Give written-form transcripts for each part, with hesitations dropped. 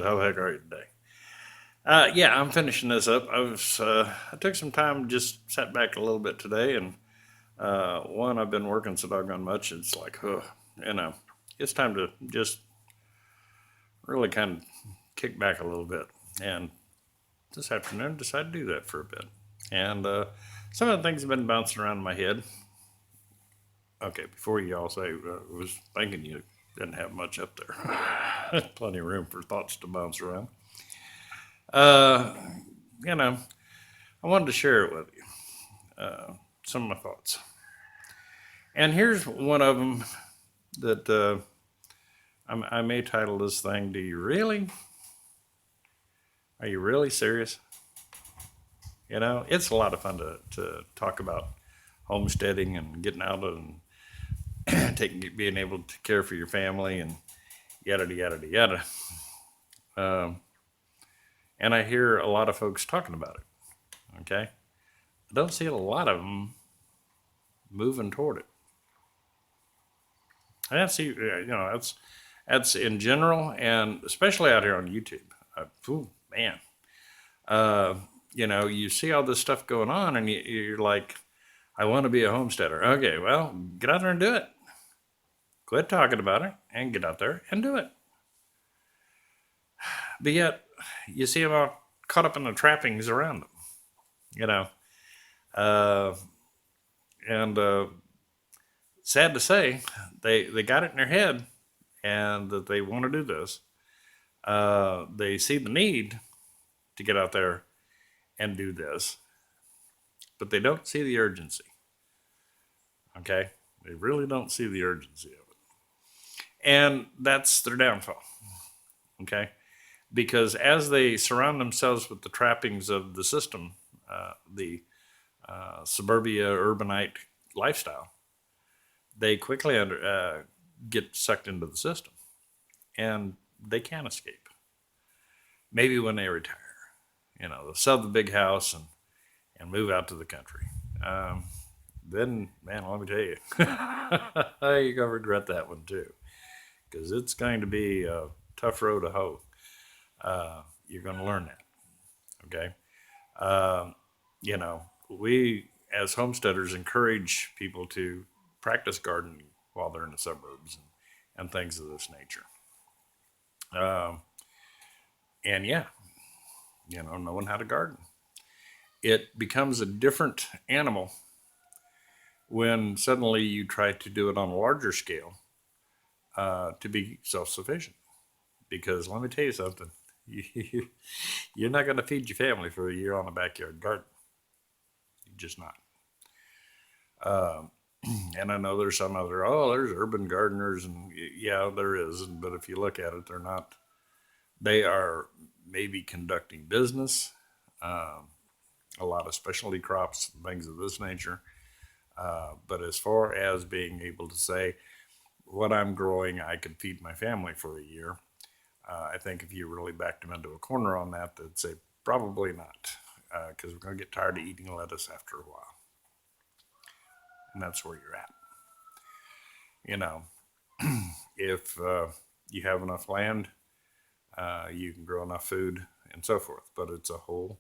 good. How the heck are you today? Yeah, I'm finishing this up. I took some time, just sat back a little bit today, and one, I've been working so doggone much. It's like, you know, it's time to just really kind of kick back a little bit. And this afternoon, decided to do that for a bit. And some of the things have been bouncing around in my head. Okay, before you all say, I was thinking you didn't have much up there. Plenty of room for thoughts to bounce around. Uh, you know, I wanted to share it with you, some of my thoughts. And here's one of them that I may title this thing, Do You Really? Are You Really Serious? It's a lot of fun to talk about homesteading and getting out and being able to care for your family and yada, yada, yada. Um, and I hear a lot of folks talking about it. Okay. I don't see a lot of them moving toward it. And that's in general, and especially out here on YouTube. Man, uh, you see all this stuff going on, and you're like, I want to be a homesteader. Okay, well, get out there and do it. Quit talking about it and get out there and do it. But yet, you see them all caught up in the trappings around them. You know, uh, and sad to say, they got it in their head and that they want to do this. They see the need to get out there and do this, but they don't see the urgency. Okay, they really don't see the urgency of it, and that's their downfall. Okay, because as they surround themselves with the trappings of the system, the suburbia urbanite lifestyle, they quickly get sucked into the system, and they can't escape. Maybe when they retire, they'll sell the big house and move out to the country. Um, then, man, let me tell you, you're gonna regret that one too, because it's going to be a tough road to hoe. You're going to learn that. Okay. Um, we as homesteaders encourage people to practice gardening while they're in the suburbs and things of this nature. Um, and yeah, knowing how to garden. It becomes a different animal when suddenly you try to do it on a larger scale to be self sufficient. Because let me tell you something, you're not going to feed your family for a year on a backyard garden. You're just not. Um, and I know there's some other, there's urban gardeners, and yeah, there is. But if you look at it, they're not, they are maybe conducting business, um, a lot of specialty crops, things of this nature. But as far as being able to say, what I'm growing, I could feed my family for a year, I think if you really backed them into a corner on that, they'd say probably not, because we're going to get tired of eating lettuce after a while, and that's where you're at. You know, if you have enough land, you can grow enough food and so forth, but it's a whole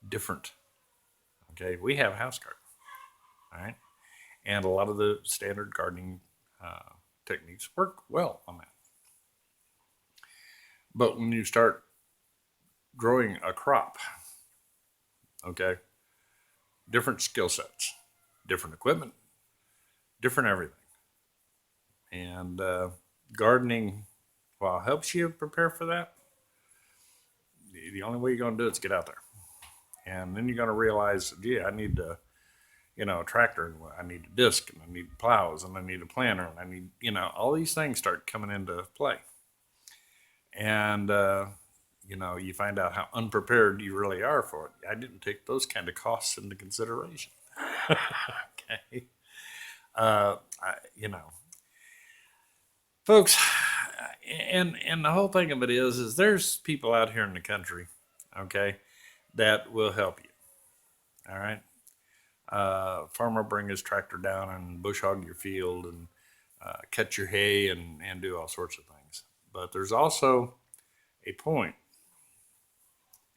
different. Okay, we have a house garden, all right, and a lot of the standard gardening techniques work well on that. But when you start growing a crop, okay, different skill sets, different equipment, different everything. And gardening, while helps you prepare for that, the only way you're going to do it is get out there. And then you're going to realize, yeah, I need to, a tractor, and I need a disc, and I need plows, and I need a planter, and I need, all these things start coming into play. And, you find out how unprepared you really are for it. I didn't take those kind of costs into consideration. Okay. You know, folks, and the whole thing of it is there's people out here in the country, okay, that will help you. All right. Farmer bring his tractor down and bush hog your field and cut your hay and do all sorts of things. But there's also a point,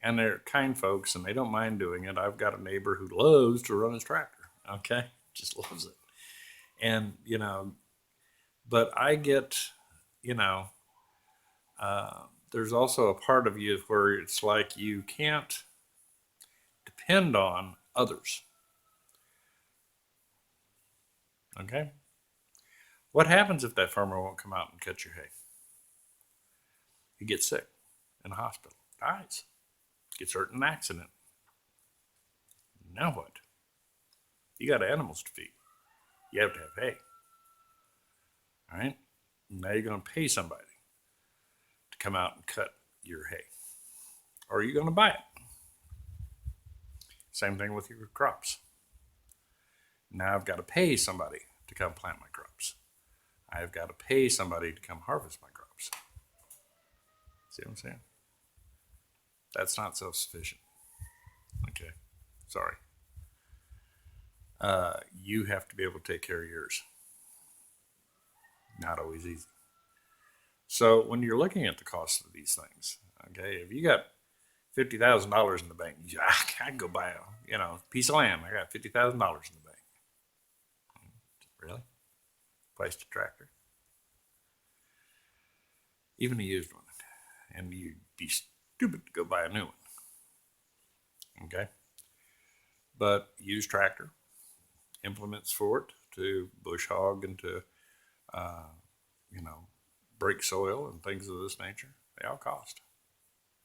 and they're kind folks and they don't mind doing it. I've got a neighbor who loves to run his tractor. Okay, just loves it, and but I get, you know, there's also a part of you where it's like you can't depend on others. Okay, what happens if that farmer won't come out and cut your hay? He gets sick in the hospital, dies, gets hurt in an accident. Now what? You got animals to feed. You have to have hay. All right. Now you're going to pay somebody to come out and cut your hay, or are you going to buy it? Same thing with your crops. Now I've got to pay somebody to come plant my crops. I've got to pay somebody to come harvest my crops. See what I'm saying? That's not self-sufficient. Okay. Sorry. You have to be able to take care of yours. Not always easy. So when you're looking at the cost of these things, okay, if you got $50,000 in the bank, you say, I can go buy a piece of land. I got $50,000 in the bank. Really? Priced a tractor? Even a used one. And you'd be stupid to go buy a new one. Okay? But used tractor, implements for it to bush hog and to, break soil and things of this nature, they all cost.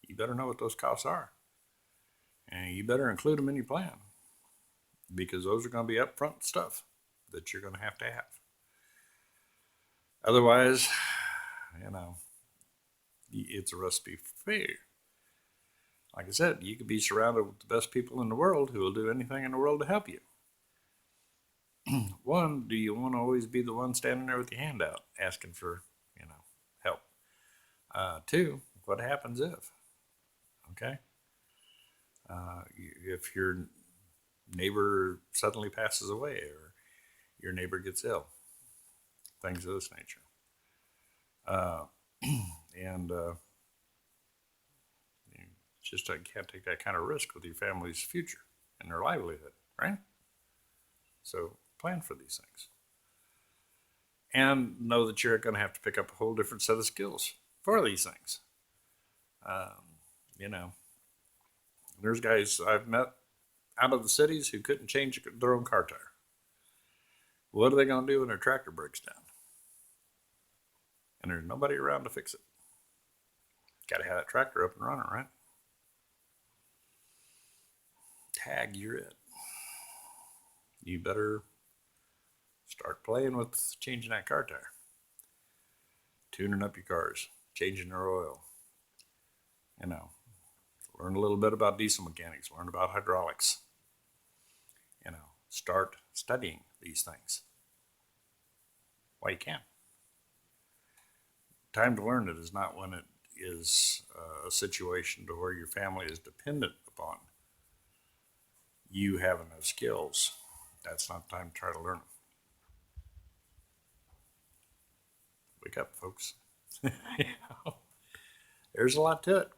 You better know what those costs are. And you better include them in your plan because those are going to be upfront stuff that you're going to have. Otherwise, it's a recipe for failure. Like I said, you could be surrounded with the best people in the world who will do anything in the world to help you. One, do you want to always be the one standing there with your hand out asking for, help? Two, what happens if? Okay? If your neighbor suddenly passes away or your neighbor gets ill, things of this nature. And you just can't take that kind of risk with your family's future and their livelihood, right? So plan for these things. And know that you're going to have to pick up a whole different set of skills for these things. There's guys I've met out of the cities who couldn't change their own car tire. What are they going to do when their tractor breaks down? And there's nobody around to fix it. Got to have that tractor up and running, right? Tag, you're it. You better start playing with changing that car tire, tuning up your cars, changing their oil. Learn a little bit about diesel mechanics, learn about hydraulics. Start studying these things while you can. Time to learn it is not when it is a situation to where your family is dependent upon you having those skills. That's not the time to try to learn them. Wake up, folks. There's a lot to it.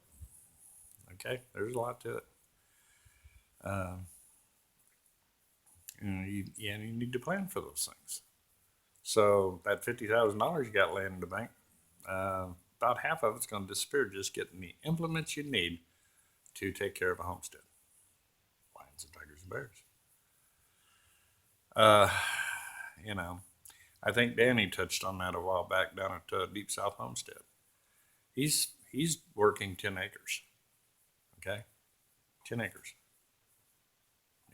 Okay, there's a lot to it. You need to plan for those things. So that $50,000 you got laying in the bank, about half of it's going to disappear just getting the implements you need to take care of a homestead. Lions and tigers and bears. I think Danny touched on that a while back down at Deep South Homestead. He's working 10 acres. Okay, 10 acres.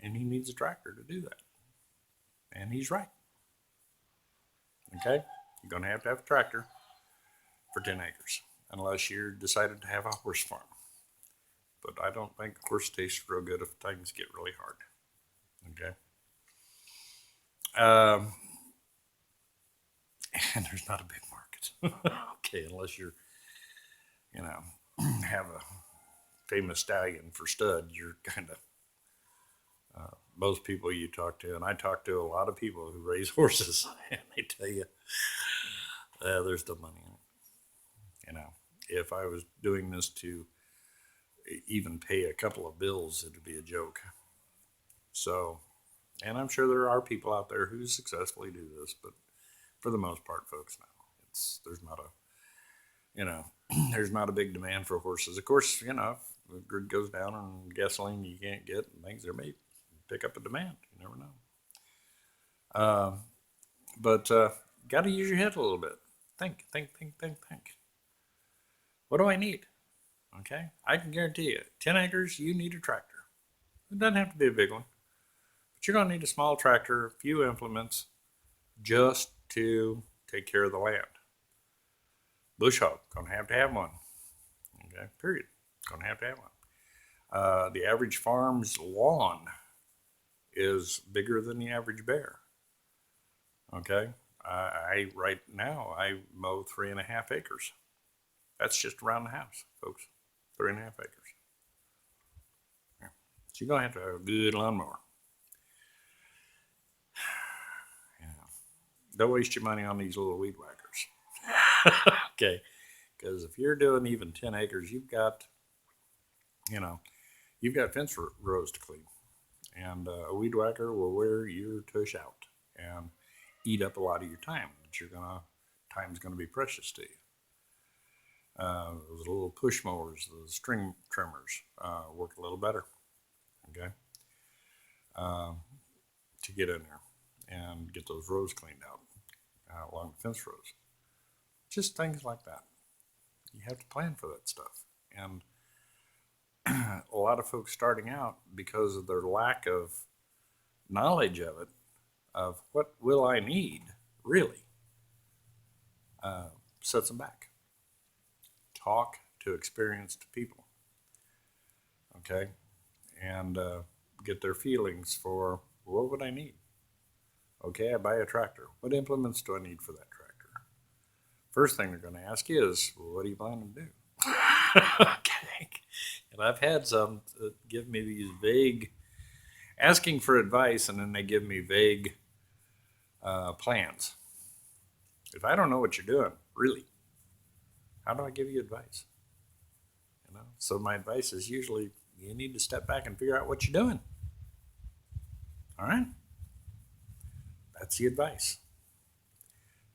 And he needs a tractor to do that. And he's right. Okay, you're going to have a tractor for 10 acres unless you're decided to have a horse farm. But I don't think horse tastes real good if things get really hard. Okay. And there's not a big market. Okay, unless you're, have a famous stallion for stud, you're kind of, most people you talk to, and I talk to a lot of people who raise horses, and they tell you, there's the money in it. If I was doing this to even pay a couple of bills, it'd be a joke. So, and I'm sure there are people out there who successfully do this, but for the most part, folks, no, there's not a there's not a big demand for horses. Of course, if the grid goes down on gasoline you can't get and things, there may pick up a demand. You never know. But got to use your head a little bit. Think, think, think, think, think. What do I need? Okay, I can guarantee you, 10 acres, you need a tractor. It doesn't have to be a big one, but you're going to need a small tractor, a few implements, just to take care of the land. Bush hog, going to have one. Okay, period. Going to have one. The average farm's lawn is bigger than the average bear. Okay, I right now I mow 3.5 acres. That's just around the house, folks. 3.5 acres. Yeah. So you're gonna have a good lawnmower. Yeah. Don't waste your money on these little weed whackers. Okay, because if you're doing even 10 acres, you know, you've got fence rows to clean, and a weed whacker will wear your tush out and eat up a lot of your time. Time's gonna be precious to you. Those little push mowers, the string trimmers, work a little better. Okay, to get in there and get those rows cleaned out along the fence rows. Just things like that. You have to plan for that stuff. And a lot of folks starting out, because of their lack of knowledge of it, of what will I need, really, sets them back. Talk to experienced people, okay, and get their feelings for what would I need. Okay, I buy a tractor. What implements do I need for that tractor? First thing they're going to ask is, well, what are you planning to do? Okay, and I've had some that give me these vague, asking for advice, and then they give me vague plans. If I don't know what you're doing, really, how do I give you advice? So my advice is usually you need to step back and figure out what you're doing. All right? That's the advice.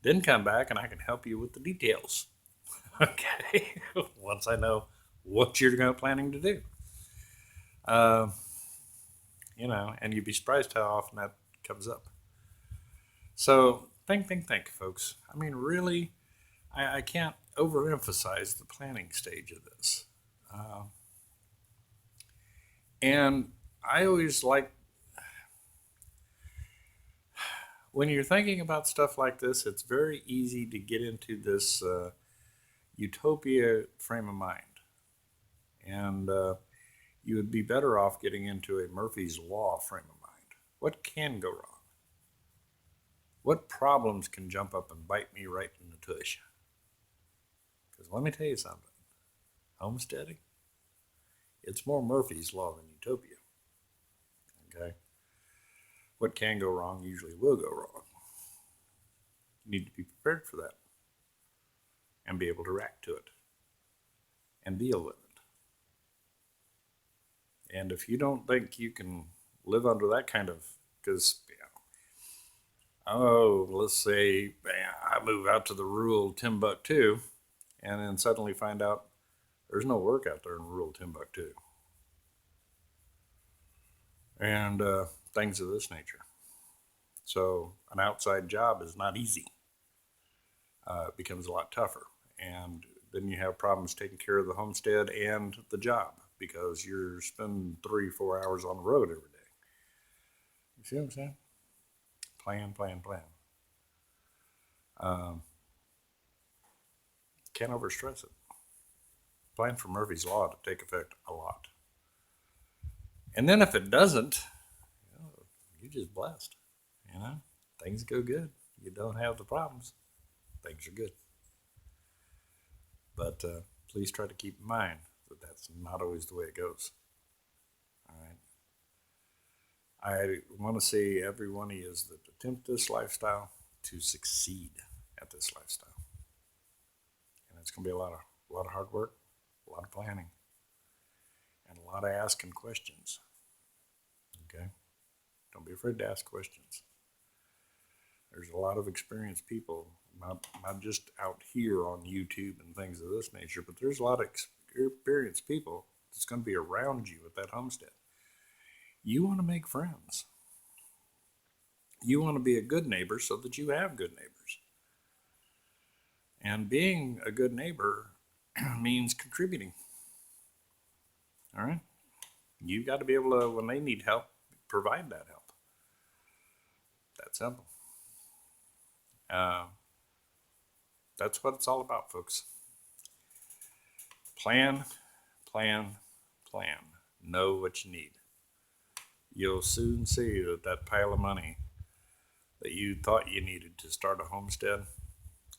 Then come back and I can help you with the details. Okay? Once I know what you're planning to do. And you'd be surprised how often that comes up. So think, folks. I mean, really, I can't overemphasize the planning stage of this. And I always like, when you're thinking about stuff like this, it's very easy to get into this utopia frame of mind. And you would be better off getting into a Murphy's Law frame of mind. What can go wrong? What problems can jump up and bite me right in the tush? Because let me tell you something. Homesteading, it's more Murphy's Law than utopia. Okay? What can go wrong usually will go wrong. You need to be prepared for that and be able to react to it and deal with it. And if you don't think you can live under that kind of, because, let's say I move out to the rural Timbuktu and then suddenly find out there's no work out there in rural Timbuktu. And things of this nature. So an outside job is not easy. It becomes a lot tougher. And then you have problems taking care of the homestead and the job because you're spending 3-4 hours on the road every day. You see what I'm saying? Plan. Can't overstress it. Plan for Murphy's Law to take effect a lot. And then if it doesn't, you're just blessed. Things go good. You don't have the problems. Things are good. But please try to keep in mind that that's not always the way it goes. All right. I want to say every one of you is that attempt this lifestyle to succeed at this lifestyle. And it's going to be a lot A lot of hard work, a lot of planning, and a lot of asking questions. Okay? Don't be afraid to ask questions. There's a lot of experienced people, not just out here on YouTube and things of this nature, but there's a lot of experienced people that's going to be around you at that homestead. You want to make friends. You want to be a good neighbor so that you have good neighbors. And being a good neighbor means contributing. All right? You got to be able to, when they need help, provide that help. That simple. That's what it's all about, folks. Plan, plan, plan. Know what you need. You'll soon see that that pile of money that you thought you needed to start a homestead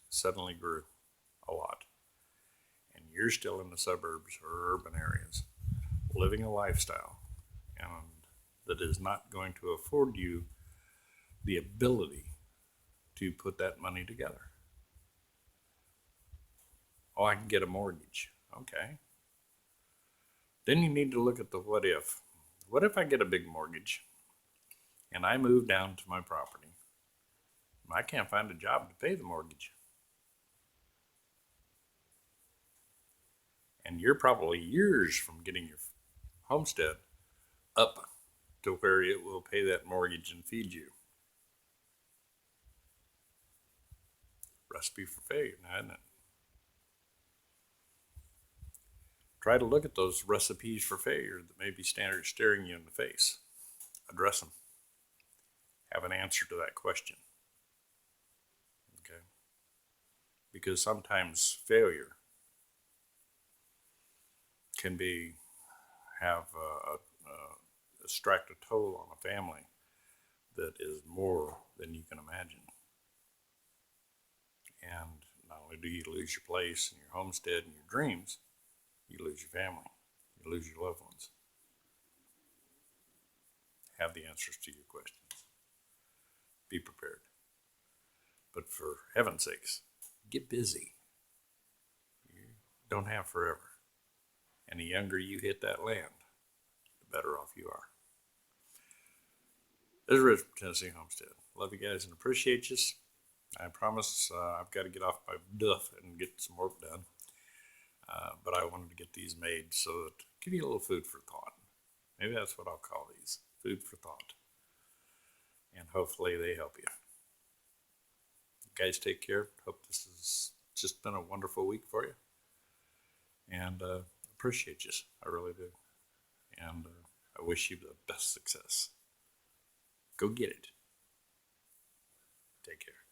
suddenly grew a lot. And you're still in the suburbs or urban areas, living a lifestyle and that is not going to afford you the ability to put that money together. Oh, I can get a mortgage. Okay. Then you need to look at the what if. What if I get a big mortgage and I move down to my property? I can't find a job to pay the mortgage. And you're probably years from getting your homestead up to where it will pay that mortgage and feed you. Recipe for failure, isn't it? Try to look at those recipes for failure that may be staring you in the face. Address them. Have an answer to that question. Okay? Because sometimes failure can strike a toll on a family that is more than you can imagine. And not only do you lose your place and your homestead and your dreams, you lose your family, you lose your loved ones. Have the answers to your questions. Be prepared. But for heaven's sakes, get busy. You don't have forever. And the younger you hit that land, the better off you are. This is Rich from Tennessee Homestead. Love you guys and appreciate you. I promise I've got to get off my duff and get some work done. But I wanted to get these made so that give you a little food for thought. Maybe that's what I'll call these, food for thought. And hopefully they help you. You guys take care. Hope this has just been a wonderful week for you. And appreciate you. I really do. And I wish you the best success. Go get it. Take care.